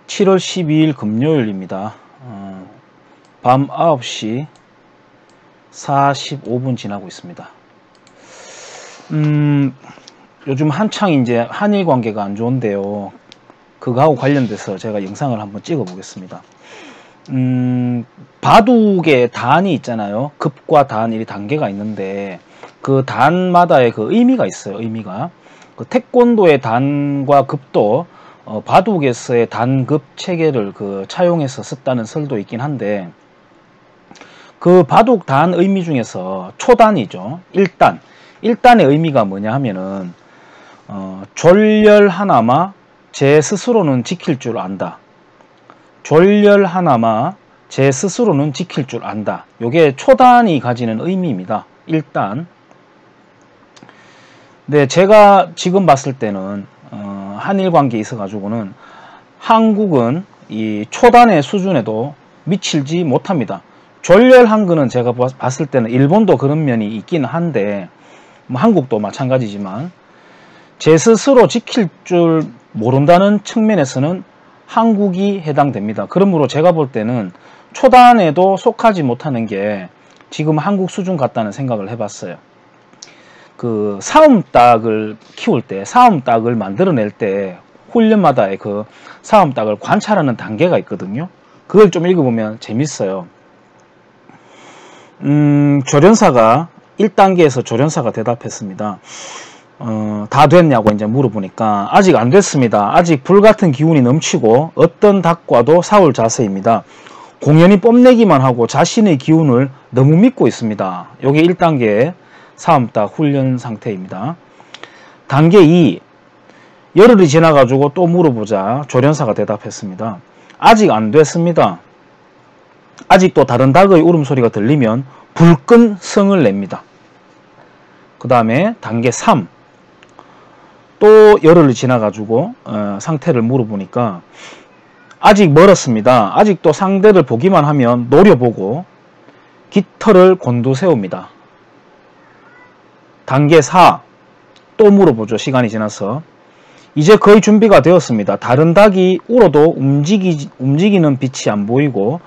7월 12일 금요일입니다. 밤 9시 45분 지나고 있습니다. 요즘 한창 이제 한일 관계가 안 좋은데요. 그거하고 관련돼서 제가 영상을 한번 찍어 보겠습니다. 바둑의 단이 있잖아요. 급과 단, 이 단계가 있는데 그 단마다의 그 의미가 있어요. 의미가 그 태권도의 단과 급도 바둑에서의 단급 체계를 차용해서 썼다는 설도 있긴 한데, 그 바둑 단 의미 중에서 초단이죠. 1단의 의미가 뭐냐 하면은 졸렬 하나마 제 스스로는 지킬 줄 안다. 졸렬 하나마 제 스스로는 지킬 줄 안다. 요게 초단이 가지는 의미입니다. 1단. 네, 제가 지금 봤을 때는 한일 관계에 있어 가지고는 한국은 이 초단의 수준에도 미치지 못합니다. 졸렬한 거는 제가 봤을 때는 일본도 그런 면이 있긴 한데, 뭐 한국도 마찬가지지만 제 스스로 지킬 줄 모른다는 측면에서는 한국이 해당됩니다. 그러므로 제가 볼 때는 초단에도 속하지 못하는 게 지금 한국 수준 같다는 생각을 해봤어요. 그 사음닭을 키울 때, 사음닭을 만들어낼 때 훈련마다의 그 사음닭을 관찰하는 단계가 있거든요. 그걸 좀 읽어보면 재밌어요. 조련사가 1단계에서 조련사가 대답했습니다. 다 됐냐고 이제 물어보니까 아직 안 됐습니다. 아직 불같은 기운이 넘치고 어떤 닭과도 싸울 자세입니다. 공연히 뽐내기만 하고 자신의 기운을 너무 믿고 있습니다. 이게 1단계의 사음닭 훈련 상태입니다. 단계 2, 열흘이 지나가지고 또 물어보자 조련사가 대답했습니다. 아직 안 됐습니다. 아직도 다른 닭의 울음소리가 들리면 불끈 성을 냅니다. 그 다음에 단계 3, 또 열흘이 지나가지고 상태를 물어보니까 아직 멀었습니다. 아직도 상대를 보기만 하면 노려보고 깃털을 곤두세웁니다. 단계 4, 또 물어보죠. 시간이 지나서 이제 거의 준비가 되었습니다. 다른 닭이 울어도 움직이는 빛이 안 보이고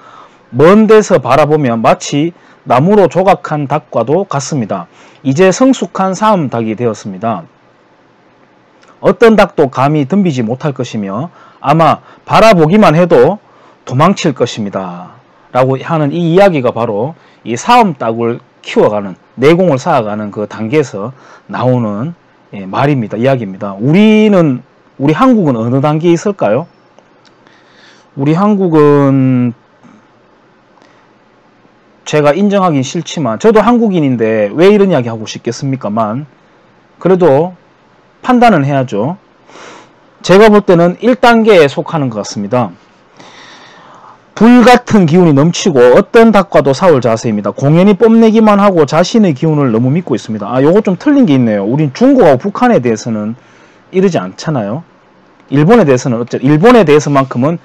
먼 데서 바라보면 마치 나무로 조각한 닭과도 같습니다. 이제 성숙한 사음닭이 되었습니다. 어떤 닭도 감히 덤비지 못할 것이며 아마 바라보기만 해도 도망칠 것입니다. 라고 하는 이 이야기가 바로 이 사음닭을 키워가는, 내공을 쌓아가는 그 단계에서 나오는 말입니다. 이야기입니다. 우리 한국은 어느 단계에 있을까요? 우리 한국은 제가 인정하긴 싫지만, 저도 한국인인데 왜 이런 이야기 하고 싶겠습니까만, 그래도 판단은 해야죠. 제가 볼 때는 1단계에 속하는 것 같습니다. 불같은 기운이 넘치고 어떤 닭과도 싸울 자세입니다. 공연히 뽐내기만 하고 자신의 기운을 너무 믿고 있습니다. 요거 좀 틀린 게 있네요. 우린 중국하고 북한에 대해서는 이러지 않잖아요. 일본에 대해서는 일본에 대해서만큼은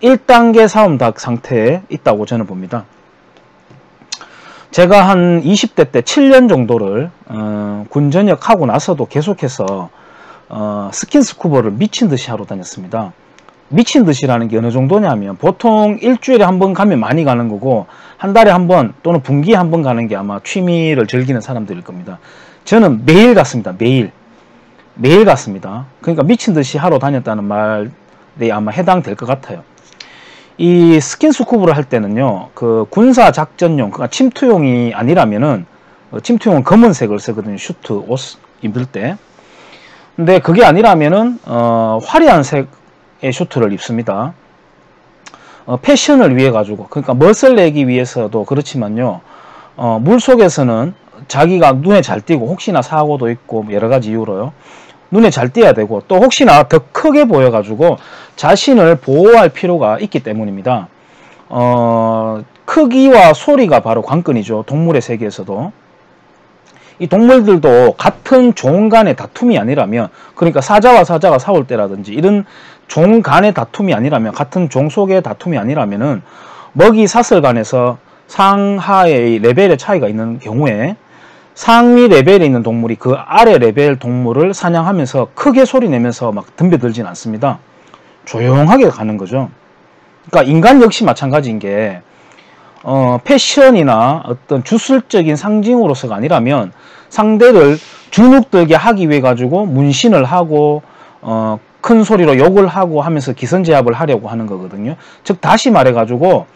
1단계 사음닭 상태에 있다고 저는 봅니다. 제가 한 20대 때 7년 정도를 군 전역하고 나서도 계속해서 스킨스쿠버를 미친듯이 하러 다녔습니다. 미친듯이라는 게 어느 정도냐면, 보통 일주일에 한 번 가면 많이 가는 거고 한 달에 한 번 또는 분기에 한 번 가는 게 아마 취미를 즐기는 사람들일 겁니다. 저는 매일 갔습니다. 매일 갔습니다. 그러니까 미친듯이 하러 다녔다는 말에 아마 해당될 것 같아요. 이 스킨스쿠버를 할 때는요, 그 군사 작전용, 그러니까 침투용이 아니라면은, 침투용은 검은색을 쓰거든요. 슈트 옷 입을 때. 근데 그게 아니라면은 화려한 색의 슈트를 입습니다. 패션을 위해 가지고, 그러니까 멋을 내기 위해서도 그렇지만요, 물속에서는 자기가 눈에 잘 띄고, 혹시나 사고도 있고 여러 가지 이유로요, 눈에 잘 띄어야 되고, 또 혹시나 더 크게 보여 가지고 자신을 보호할 필요가 있기 때문입니다. 크기와 소리가 바로 관건이죠. 동물의 세계에서도. 이 동물들도 같은 종 간의 다툼이 아니라면, 그러니까 사자와 사자가 싸울 때라든지 이런 종 간의 다툼이 아니라면, 같은 종 속의 다툼이 아니라면은 먹이 사슬 간에서 상하의 레벨의 차이가 있는 경우에 상위 레벨에 있는 동물이 그 아래 레벨 동물을 사냥하면서 크게 소리 내면서 막 덤벼들진 않습니다. 조용하게 가는 거죠. 그러니까 인간 역시 마찬가지인 게 패션이나 어떤 주술적인 상징으로서가 아니라면 상대를 주눅들게 하기 위해 가지고 문신을 하고 큰 소리로 욕을 하고 하면서 기선제압을 하려고 하는 거거든요. 즉 다시 말해 가지고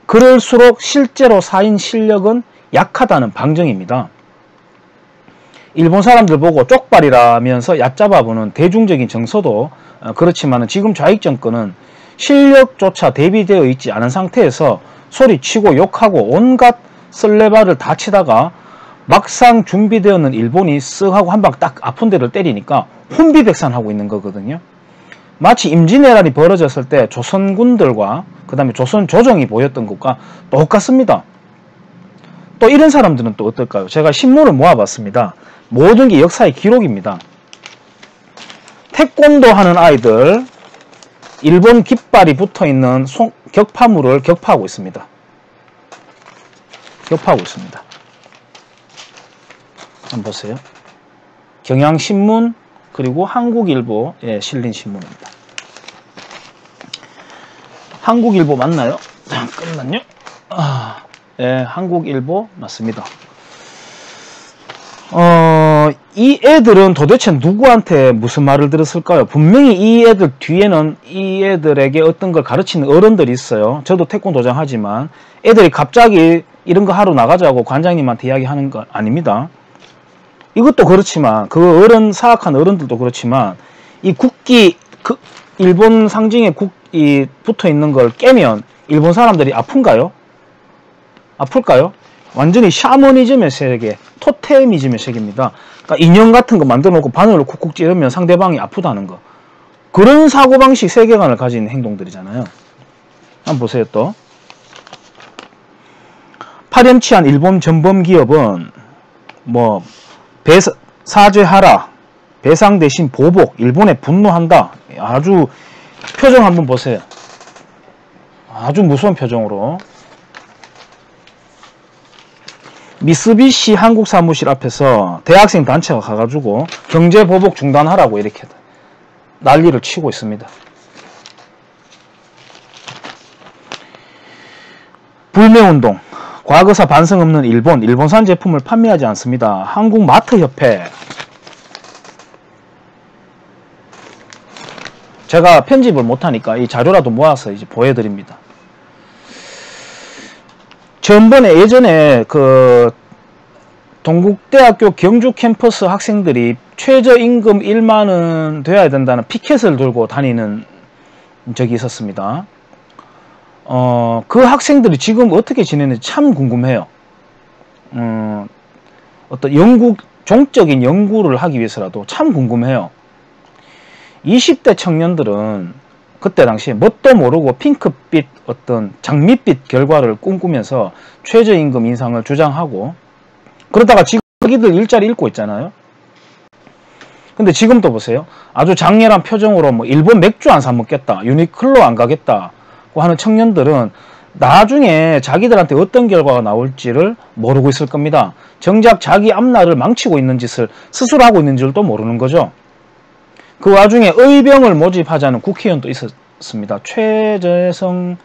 그럴수록 실제로 사인 실력은 약하다는 방증입니다. 일본 사람들 보고 쪽발이라면서 얕잡아보는 대중적인 정서도 그렇지만 지금 좌익 정권은 실력조차 대비되어 있지 않은 상태에서 소리치고 욕하고 온갖 설레발을 다 치다가 막상 준비되었는 일본이 쓱 하고 한 방 딱 아픈 데를 때리니까 혼비백산하고 있는 거거든요. 마치 임진왜란이 벌어졌을 때 조선군들과 그 다음에 조선 조정이 보였던 것과 똑같습니다. 또 이런 사람들은 또 어떨까요? 제가 신문을 모아봤습니다. 모든 게 역사의 기록입니다. 태권도 하는 아이들 일본 깃발이 붙어있는 격파물을 격파하고 있습니다. 격파하고 있습니다. 한번 보세요. 경향신문 그리고 한국일보에 실린 신문입니다. 한국일보 맞나요? 잠깐만요. 네, 한국일보 맞습니다. 이 애들은 도대체 누구한테 무슨 말을 들었을까요? 분명히 이 애들 뒤에는 이 애들에게 어떤 걸 가르치는 어른들이 있어요. 저도 태권도장 하지만 애들이 갑자기 이런 거 하러 나가자고 관장님한테 이야기하는 거 아닙니다. 이것도 그렇지만 그 어른 사악한 어른들도 그렇지만 이 국기 그 일본 상징의 국이 붙어 있는 걸 깨면 일본 사람들이 아픈가요? 아플까요? 완전히 샤머니즘의 세계, 토테미즘의 세계입니다. 그러니까 인형 같은 거 만들어 놓고 바늘로 쿡쿡 찌르면 상대방이 아프다는 거. 그런 사고방식 세계관을 가진 행동들이잖아요. 한번 보세요 또. 파렴치한 일본 전범기업은 뭐 사죄하라, 배상 대신 보복, 일본에 분노한다. 아주 표정 한번 보세요. 아주 무서운 표정으로. 미쓰비시 한국 사무실 앞에서 대학생 단체가 가가지고 경제보복 중단하라고 이렇게 난리를 치고 있습니다. 불매운동. 과거사 반성 없는 일본산 제품을 판매하지 않습니다. 한국마트협회. 제가 편집을 못하니까 이 자료라도 모아서 이제 보여드립니다. 전번에 예전에 그 동국대학교 경주 캠퍼스 학생들이 최저임금 1만원 돼야 된다는 피켓을 들고 다니는 적이 있었습니다. 그 학생들이 지금 어떻게 지내는지 참 궁금해요. 어떤 종적인 연구를 하기 위해서라도 참 궁금해요. 20대 청년들은 그때 당시에 뭣도 모르고 핑크빛 어떤 장밋빛 결과를 꿈꾸면서 최저임금 인상을 주장하고 그러다가 지금 자기들 일자리 잃고 있잖아요. 근데 지금도 보세요. 아주 장렬한 표정으로 뭐 일본 맥주 안 사 먹겠다, 유니클로 안 가겠다고 하는 청년들은 나중에 자기들한테 어떤 결과가 나올지를 모르고 있을 겁니다. 정작 자기 앞날을 망치고 있는 짓을 스스로 하고 있는 줄도 모르는 거죠. 그 와중에 의병을 모집하자는 국회의원도 있었습니다. 최재성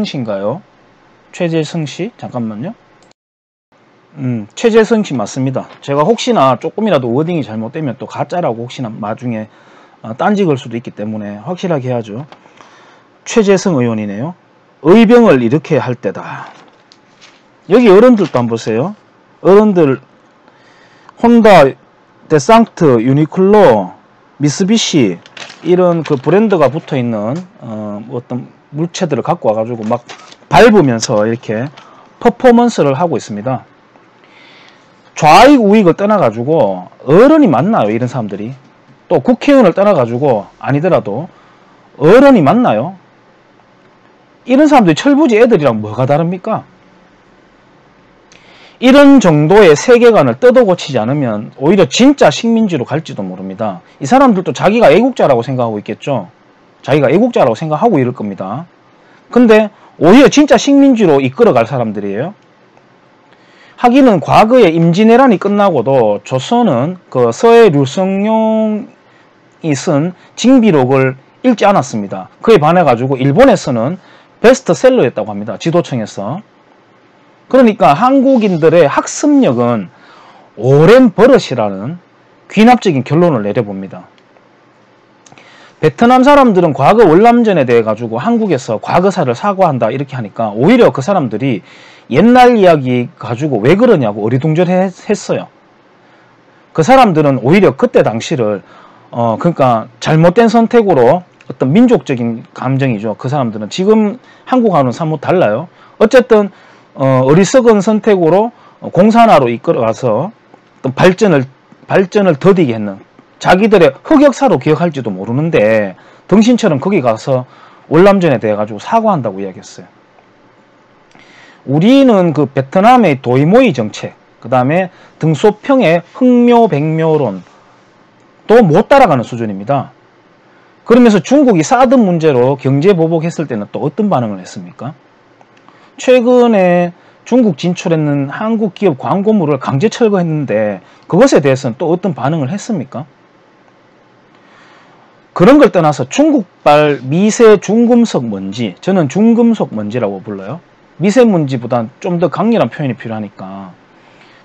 씨인가요? 최재성 씨? 잠깐만요. 최재성 씨 맞습니다. 제가 혹시나 조금이라도 워딩이 잘못되면 또 가짜라고 혹시나 나중에 딴지 걸 수도 있기 때문에 확실하게 해야죠. 최재성 의원이네요. 의병을 이렇게 할 때다. 여기 어른들도 한번 보세요. 어른들 혼다, 데상트, 유니클로, 미쓰비시 이런 그 브랜드가 붙어있는 어떤 물체들을 갖고 와가지고 막 밟으면서 이렇게 퍼포먼스를 하고 있습니다. 좌익 우익을 떠나가지고 어른이 맞나요? 이런 사람들이. 또 국회의원을 떠나가지고 아니더라도 어른이 맞나요? 이런 사람들이 철부지 애들이랑 뭐가 다릅니까? 이런 정도의 세계관을 뜯어고치지 않으면 오히려 진짜 식민지로 갈지도 모릅니다. 이 사람들도 자기가 애국자라고 생각하고 있겠죠. 자기가 애국자라고 생각하고 이럴 겁니다. 근데 오히려 진짜 식민지로 이끌어갈 사람들이에요. 하기는 과거에 임진왜란이 끝나고도 조선은 그 서해 류성룡이 쓴 징비록을 읽지 않았습니다. 그에 반해 가지고 일본에서는 베스트셀러였다고 합니다. 지도청에서. 그러니까 한국인들의 학습력은 오랜 버릇이라는 귀납적인 결론을 내려봅니다. 베트남 사람들은 과거 월남전에 대해 가지고 한국에서 과거사를 사과한다 이렇게 하니까 오히려 그 사람들이 옛날 이야기 가지고 왜 그러냐고 어리둥절했어요. 그 사람들은 오히려 그때 당시를 그러니까 잘못된 선택으로 어떤 민족적인 감정이죠. 그 사람들은 지금 한국하고는 사뭇 달라요. 어쨌든 어리석은 선택으로 공산화로 이끌어가서 어떤 발전을 더디게 했는 자기들의 흑역사로 기억할지도 모르는데 등신처럼 거기 가서 월남전에 대해 가지고 사과한다고 이야기했어요. 우리는 그 베트남의 도이모이 정책, 그 다음에 등소평의 흥묘백묘론 또 못 따라가는 수준입니다. 그러면서 중국이 사드 문제로 경제 보복했을 때는 또 어떤 반응을 했습니까? 최근에 중국 진출했는 한국 기업 광고물을 강제 철거했는데 그것에 대해서는 또 어떤 반응을 했습니까? 그런 걸 떠나서 중국발 미세 중금속 먼지, 저는 중금속 먼지라고 불러요. 미세먼지보단 좀 더 강렬한 표현이 필요하니까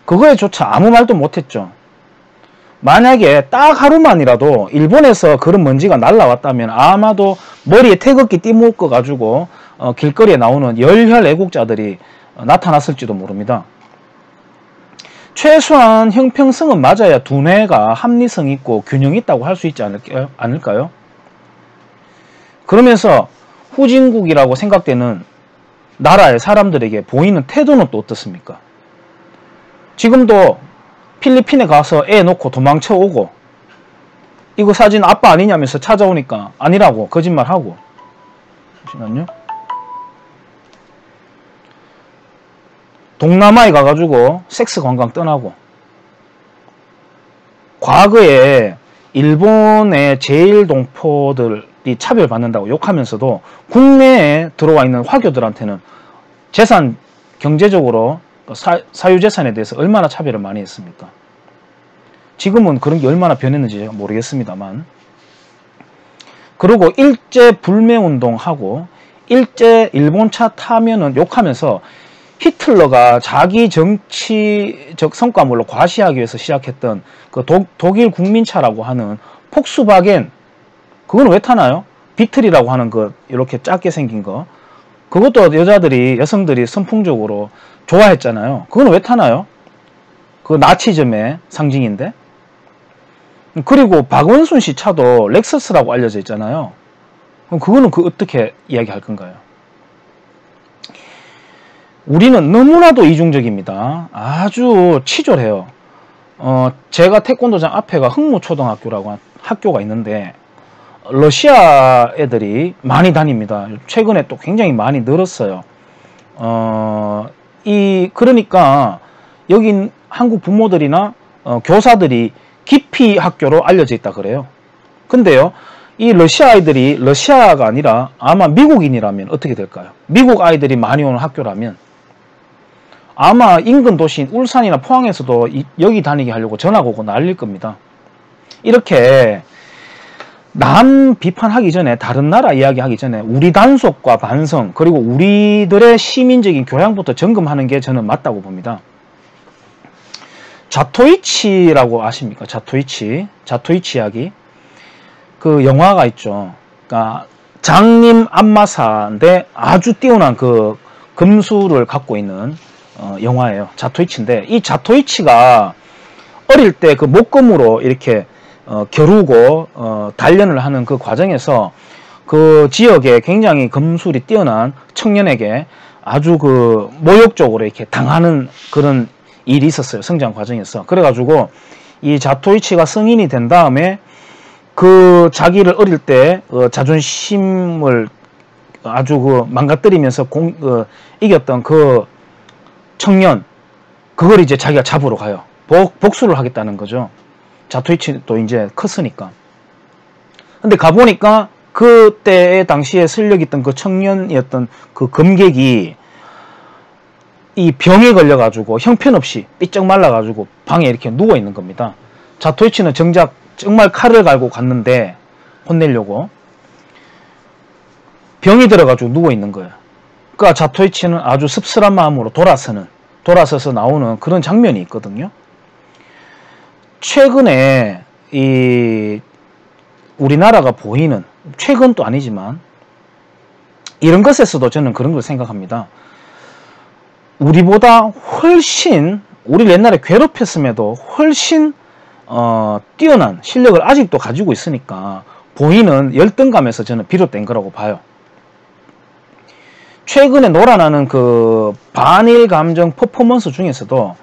그거에조차 아무 말도 못했죠. 만약에 딱 하루만이라도 일본에서 그런 먼지가 날라왔다면 아마도 머리에 태극기 띠묶어 가지고 길거리에 나오는 열혈 애국자들이 나타났을지도 모릅니다. 최소한 형평성은 맞아야 두뇌가 합리성 있고 균형 있다고 할 수 있지 않을까요? 그러면서 후진국이라고 생각되는 나라의 사람들에게 보이는 태도는 또 어떻습니까? 지금도 필리핀에 가서 애 놓고 도망쳐 오고 이거 사진 아빠 아니냐면서 찾아오니까 아니라고 거짓말하고. 잠시만요. 동남아에 가가지고 섹스 관광 떠나고. 과거에 일본의 제1동포들이 차별받는다고 욕하면서도 국내에 들어와 있는 화교들한테는 재산, 경제적으로 사유재산에 대해서 얼마나 차별을 많이 했습니까? 지금은 그런 게 얼마나 변했는지 모르겠습니다만. 그리고 일제 불매운동하고 일제 일본차 타면은 욕하면서 히틀러가 자기 정치적 성과물로 과시하기 위해서 시작했던 그 독일 국민차라고 하는 폭스바겐, 그건 왜 타나요? 비틀이라고 하는 그 이렇게 작게 생긴 거, 그것도 여성들이 선풍적으로 좋아했잖아요. 그건 왜 타나요? 그 나치즘의 상징인데. 그리고 박원순 씨 차도 렉서스라고 알려져 있잖아요. 그럼 그거는 어떻게 이야기할 건가요? 우리는 너무나도 이중적입니다. 아주 치졸해요. 제가 태권도장 앞에가 흥무초등학교라고 학교가 있는데 러시아 애들이 많이 다닙니다. 최근에 또 굉장히 많이 늘었어요. 그러니까 여긴 한국 부모들이나 교사들이 기피 학교로 알려져 있다 그래요. 근데요, 이 러시아 아이들이 러시아가 아니라 아마 미국인이라면 어떻게 될까요? 미국 아이들이 많이 오는 학교라면 아마 인근 도시인 울산이나 포항에서도 여기 다니게 하려고 전화가 오고 난릴 겁니다. 이렇게 남 비판하기 전에, 다른 나라 이야기하기 전에 우리 단속과 반성, 그리고 우리들의 시민적인 교양부터 점검하는 게 저는 맞다고 봅니다. 자토이치라고 아십니까? 자토이치 이야기. 그 영화가 있죠. 그러니까 장님 안마사인데 아주 뛰어난 그 금수를 갖고 있는 영화예요. 자토이치인데, 이 자토이치가 어릴 때 그 목검으로 이렇게 겨루고 단련을 하는 그 과정에서 그 지역에 굉장히 검술이 뛰어난 청년에게 아주 그 모욕적으로 이렇게 당하는 그런 일이 있었어요. 성장 과정에서. 그래가지고 이 자토이치가 성인이 된 다음에 그 자기를 어릴 때 자존심을 아주 그 망가뜨리면서 이겼던 그 청년, 그걸 이제 자기가 잡으러 가요. 복수를 하겠다는 거죠. 자토이치도 이제 컸으니까. 근데 가보니까 그때 당시에 실력 있던 그 청년이었던 그 검객이 이 병에 걸려가지고 형편없이 삐쩍 말라가지고 방에 이렇게 누워있는 겁니다. 자토이치는 정작 정말 칼을 갈고 갔는데 혼내려고. 병이 들어가지고 누워있는 거예요. 그러니까 자토이치는 아주 씁쓸한 마음으로 돌아서서 나오는 그런 장면이 있거든요. 최근에 이 우리나라가 보이는, 최근도 아니지만 이런 것에서도 저는 그런 걸 생각합니다. 우리보다 훨씬, 우리를 옛날에 괴롭혔음에도 훨씬 뛰어난 실력을 아직도 가지고 있으니까 보이는 열등감에서 저는 비롯된 거라고 봐요. 최근에 놀아나는 그 반일 감정 퍼포먼스 중에서도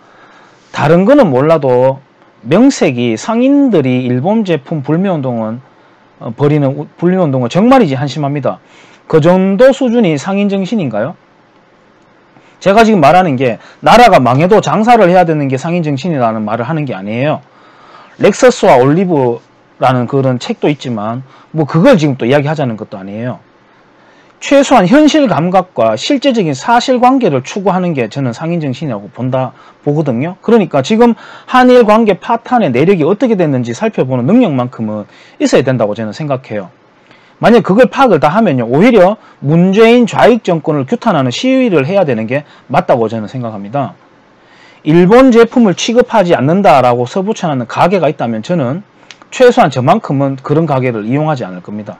다른 거는 몰라도 명색이 상인들이 일본 제품 불매운동은 벌이는 불매운동은 정말이지 한심합니다. 그 정도 수준이 상인정신인가요? 제가 지금 말하는 게 나라가 망해도 장사를 해야 되는 게 상인정신이라는 말을 하는 게 아니에요. 렉서스와 올리브라는 그런 책도 있지만 뭐 그걸 지금 또 이야기하자는 것도 아니에요. 최소한 현실 감각과 실제적인 사실관계를 추구하는 게 저는 상인정신이라고 보거든요. 그러니까 지금 한일 관계 파탄의 내력이 어떻게 됐는지 살펴보는 능력만큼은 있어야 된다고 저는 생각해요. 만약 그걸 파악을 다 하면요, 오히려 문재인 좌익 정권을 규탄하는 시위를 해야 되는 게 맞다고 저는 생각합니다. 일본 제품을 취급하지 않는다라고 서붙여놓는 가게가 있다면 저는 최소한 저만큼은 그런 가게를 이용하지 않을 겁니다.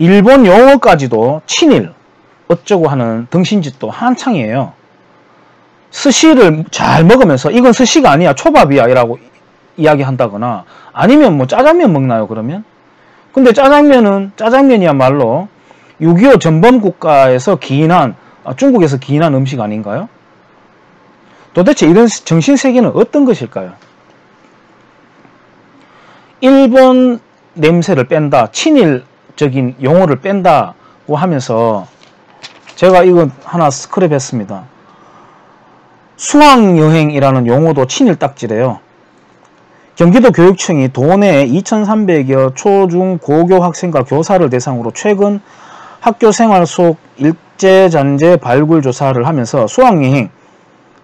일본 용어까지도 친일 어쩌고 하는 등신짓도 한창이에요. 스시를 잘 먹으면서 이건 스시가 아니야, 초밥이야 이라고 이야기한다거나, 아니면 뭐 짜장면 먹나요 그러면? 근데 짜장면이야말로 6.25 전범국가에서 기인한, 중국에서 기인한 음식 아닌가요? 도대체 이런 정신세계는 어떤 것일까요? 일본 냄새를 뺀다, 친일적인 용어를 뺀다고 하면서 제가 이거 하나 스크랩했습니다. 수학여행이라는 용어도 친일 딱지래요. 경기도 교육청이 도내 2,300여 초중 고교 학생과 교사를 대상으로 최근 학교 생활 속 일제잔재 발굴 조사를 하면서 수학여행,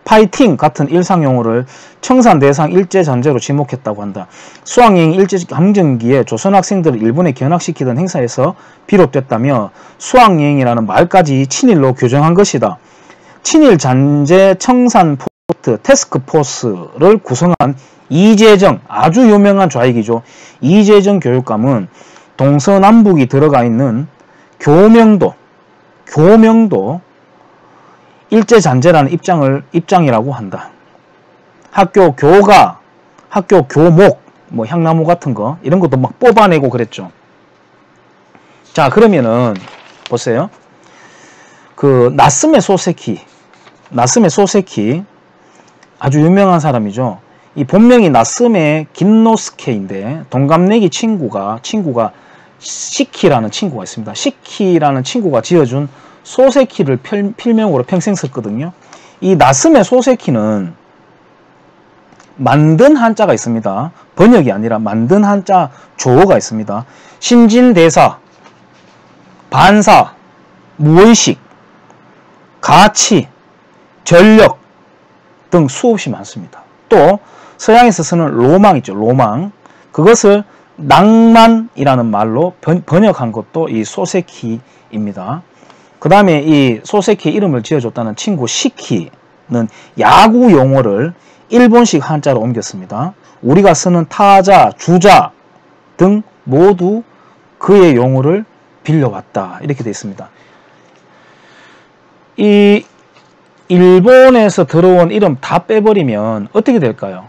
파이팅 같은 일상용어를 청산 대상 일제잔재로 지목했다고 한다. 수학여행이 일제강점기에 조선 학생들을 일본에 견학시키던 행사에서 비롯됐다며 수학여행이라는 말까지 친일로 규정한 것이다. 친일잔재 청산 포트 태스크포스를 구성한 이재정, 아주 유명한 좌익이죠. 이재정 교육감은 동서남북이 들어가 있는 교명도 일제잔재라는 입장이라고 한다. 학교 교가, 학교 교목, 뭐 향나무 같은 거 이런 것도 막 뽑아내고 그랬죠. 자, 그러면은 보세요. 그 나스메 소세키 아주 유명한 사람이죠. 이 본명이 나스메 긴노스케인데 동갑내기 친구가 시키라는 친구가 있습니다. 시키라는 친구가 지어준 소세키를 필명으로 평생 썼거든요. 이 나스메 소세키는 만든 한자가 있습니다. 번역이 아니라 만든 한자 조어가 있습니다. 신진대사, 반사, 무의식, 가치, 전력 등 수없이 많습니다. 또 서양에서 쓰는 로망 있죠. 로망. 그것을 낭만이라는 말로 번역한 것도 이 소세키입니다. 그 다음에 이 소세키 이름을 지어줬다는 친구 시키는 야구 용어를 일본식 한자로 옮겼습니다. 우리가 쓰는 타자, 주자 등 모두 그의 용어를 빌려왔다. 이렇게 되어 있습니다. 이 일본에서 들어온 이름 다 빼버리면 어떻게 될까요?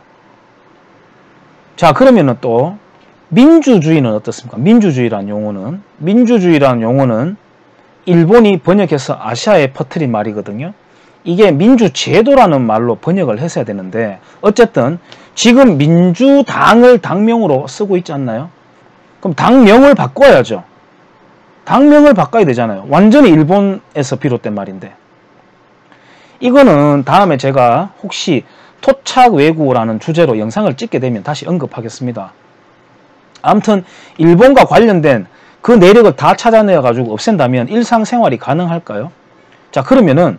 자, 그러면은 또 민주주의는 어떻습니까? 민주주의라는 용어는 일본이 번역해서 아시아에 퍼뜨린 말이거든요. 이게 민주제도라는 말로 번역을 했어야 되는데 어쨌든 지금 민주당을 당명으로 쓰고 있지 않나요? 그럼 당명을 바꿔야죠. 당명을 바꿔야 되잖아요. 완전히 일본에서 비롯된 말인데. 이거는 다음에 제가 혹시 토착외구라는 주제로 영상을 찍게 되면 다시 언급하겠습니다. 아무튼 일본과 관련된 그 내력을 다 찾아내가지고 없앤다면 일상생활이 가능할까요? 자, 그러면은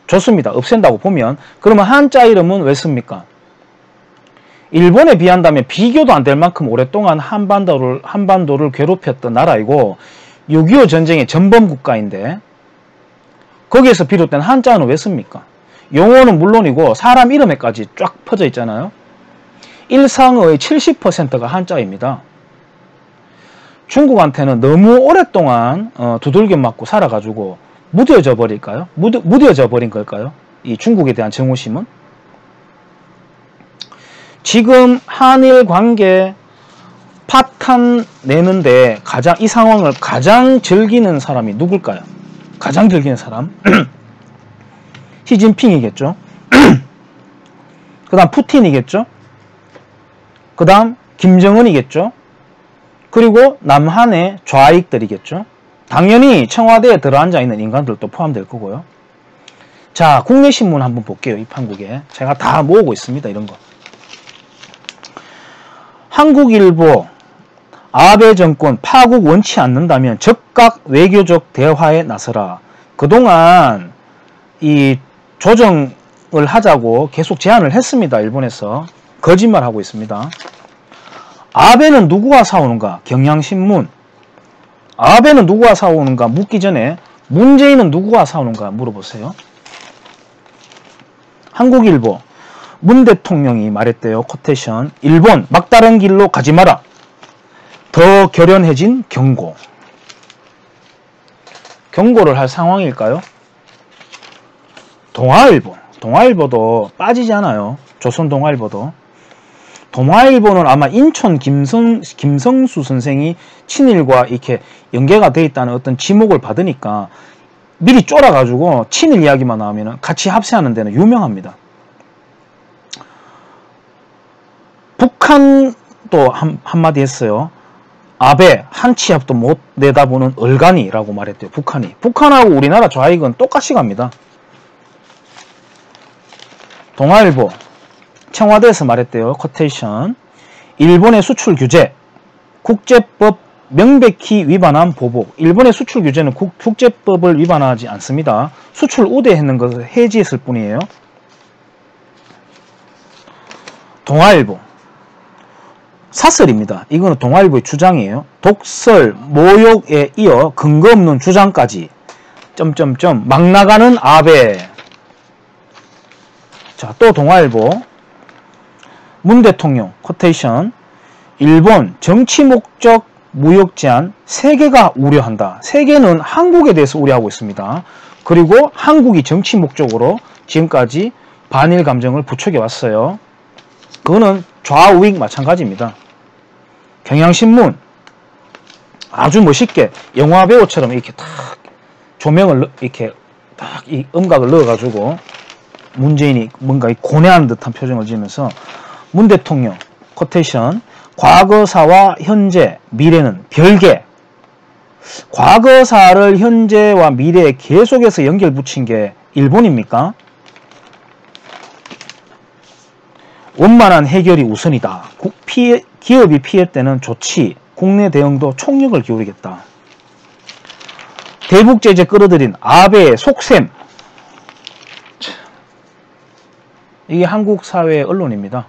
좋습니다. 없앤다고 보면 그러면 한자 이름은 왜 씁니까? 일본에 비한다면 비교도 안 될 만큼 오랫동안 한반도를 괴롭혔던 나라이고 6.25 전쟁의 전범 국가인데 거기에서 비롯된 한자어는 왜 씁니까? 용어는 물론이고 사람 이름에까지 쫙 퍼져 있잖아요. 일상어의 70%가 한자입니다. 중국한테는 너무 오랫동안 두들겨 맞고 살아가지고 무뎌져 버릴까요? 무뎌져 버린 걸까요? 이 중국에 대한 증오심은? 지금 한일 관계 파탄 내는데 이 상황을 가장 즐기는 사람이 누굴까요? 가장 즐기는 사람? 시진핑이겠죠. 그 다음 푸틴이겠죠. 그 다음 김정은이겠죠. 그리고 남한의 좌익들이겠죠. 당연히 청와대에 들어앉아 있는 인간들도 포함될 거고요. 자, 국내 신문 한번 볼게요. 입한국에 제가 다 모으고 있습니다. 이런 거. 한국일보, 아베 정권 파국 원치 않는다면 즉각 외교적 대화에 나서라. 그동안 이 조정을 하자고 계속 제안을 했습니다. 일본에서 거짓말하고 있습니다. 아베는 누구와 싸우는가? 경향신문. 아베는 누구와 싸우는가 묻기 전에 문재인은 누구와 싸우는가 물어보세요. 한국일보, 문 대통령이 말했대요. 코테이션. 일본 막다른 길로 가지 마라. 더 결연해진 경고. 경고를 할 상황일까요? 동아일보도 빠지지 않아요. 조선 동아일보도. 동아일보는 아마 인천 김성수 선생이 친일과 이렇게 연계가 되어 있다는 어떤 지목을 받으니까 미리 쫄아가지고 친일 이야기만 나오면 같이 합세하는 데는 유명합니다. 북한도 한마디 했어요. 아베 한치 앞도 못 내다보는 얼간이라고 말했대요. 북한하고 우리나라 좌익은 똑같이 갑니다. 동아일보 청와대에서 말했대요. 코테이션. 일본의 수출 규제 국제법 명백히 위반한 보복. 일본의 수출 규제는 국제법을 위반하지 않습니다. 수출 우대했는 것을 해지했을 뿐이에요. 동아일보 사설입니다. 이거는 동아일보의 주장이에요. 독설, 모욕에 이어 근거 없는 주장까지 막 나가는 아베. 자, 또 동아일보 문 대통령 코테이션. 일본 정치 목적 무역 제한 세계가 우려한다. 세계는 한국에 대해서 우려하고 있습니다. 그리고 한국이 정치 목적으로 지금까지 반일 감정을 부추겨 왔어요. 그거는 좌우익 마찬가지입니다. 경향신문 아주 멋있게 영화 배우처럼 이렇게 탁 조명을 이렇게 딱 이 음각을 넣어가지고 문재인이 뭔가 고뇌한 듯한 표정을 지으면서 문 대통령 코테이션. 과거사와 현재, 미래는 별개. 과거사를 현재와 미래에 계속해서 연결 붙인 게 일본입니까? 원만한 해결이 우선이다. 기업이 피해 때는 좋지. 국내 대응도 총력을 기울이겠다. 대북 제재 끌어들인 아베의 속셈. 이게 한국 사회의 언론입니다.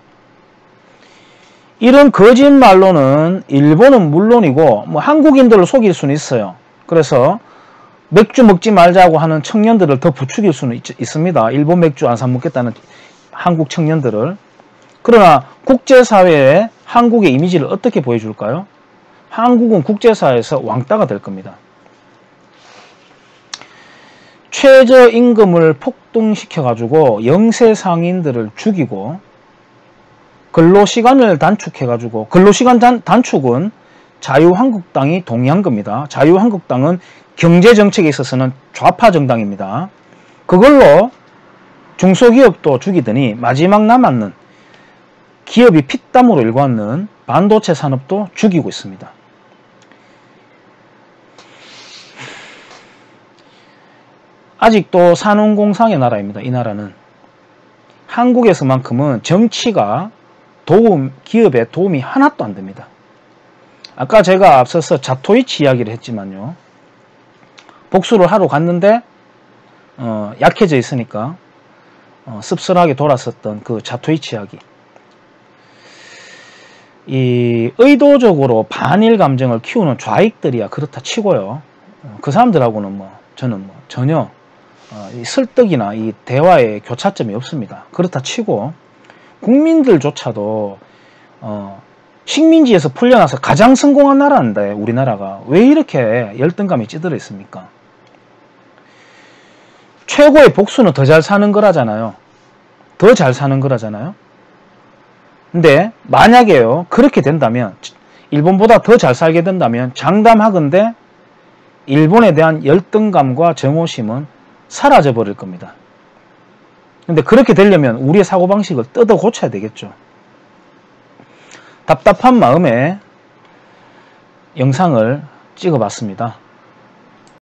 이런 거짓말로는 일본은 물론이고 뭐 한국인들을 속일 수는 있어요. 그래서 맥주 먹지 말자고 하는 청년들을 더 부추길 수는 있습니다. 일본 맥주 안 사 먹겠다는 한국 청년들을. 그러나 국제사회에 한국의 이미지를 어떻게 보여줄까요? 한국은 국제사회에서 왕따가 될 겁니다. 최저임금을 폭등시켜가지고 영세 상인들을 죽이고 근로시간을 단축해가지고 근로시간 단축은 자유한국당이 동의한 겁니다. 자유한국당은 경제정책에 있어서는 좌파 정당입니다. 그걸로 중소기업도 죽이더니 마지막 남았는 기업이 피땀으로 일궈왔는 반도체 산업도 죽이고 있습니다. 아직도 산업공상의 나라입니다. 이 나라는. 한국에서만큼은 정치가 기업에 도움이 하나도 안 됩니다. 아까 제가 앞서서 자토이치 이야기를 했지만요. 복수를 하러 갔는데 약해져 있으니까 씁쓸하게 돌았었던 그 자토이치 이야기. 이 의도적으로 반일 감정을 키우는 좌익들이야 그렇다 치고요. 그 사람들하고는 뭐 저는 뭐 전혀 이 설득이나 이 대화의 교차점이 없습니다. 그렇다 치고 국민들조차도 식민지에서 풀려나서 가장 성공한 나라인데 우리나라가 왜 이렇게 열등감이 찌들어 있습니까? 최고의 복수는 더 잘 사는 거라잖아요. 더 잘 사는 거라잖아요. 근데 만약에요 그렇게 된다면 일본보다 더 잘 살게 된다면 장담하건대 일본에 대한 열등감과 정오심은 사라져 버릴 겁니다. 근데 그렇게 되려면 우리의 사고방식을 뜯어 고쳐야 되겠죠. 답답한 마음에 영상을 찍어 봤습니다.